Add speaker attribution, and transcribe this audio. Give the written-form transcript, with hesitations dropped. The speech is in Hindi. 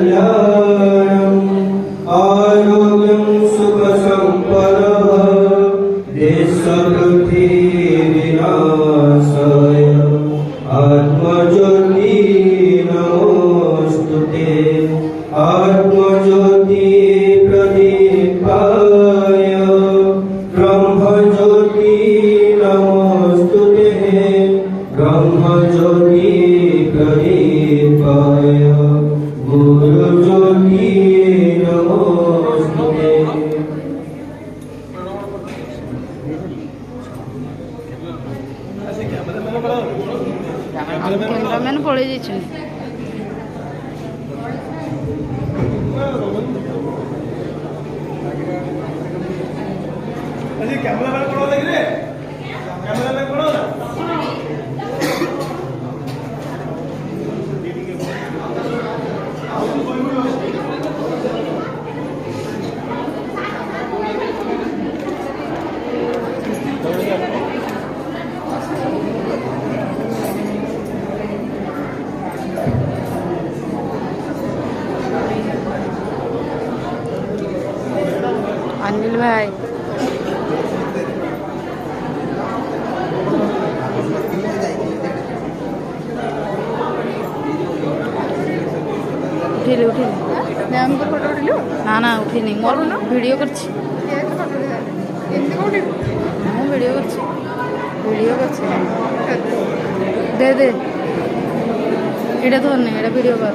Speaker 1: कल्याणम् आरोग्यं सुखसम्पदः देशपृथिविनाशाय आत्मज्योति नमोस्तुते आत्मज्योति प्रदीपाय ब्रह्मज्योति नमोस्तुते ब्रह्मज्योति प्रदीपाय गुरुज्योति नमोस्तुते।
Speaker 2: कैमरामैन पड़े जाइए
Speaker 3: कैमरामैन पड़ो देखिए कैमरामैन पड़ो ना
Speaker 2: अनिल भाई उठिले उठिले
Speaker 4: मैम को फोटो उठिलु
Speaker 2: ना ना उठिनी मोर वीडियो कर वीडियो कर दे दे एटा तो नहीं एटा वीडियो कर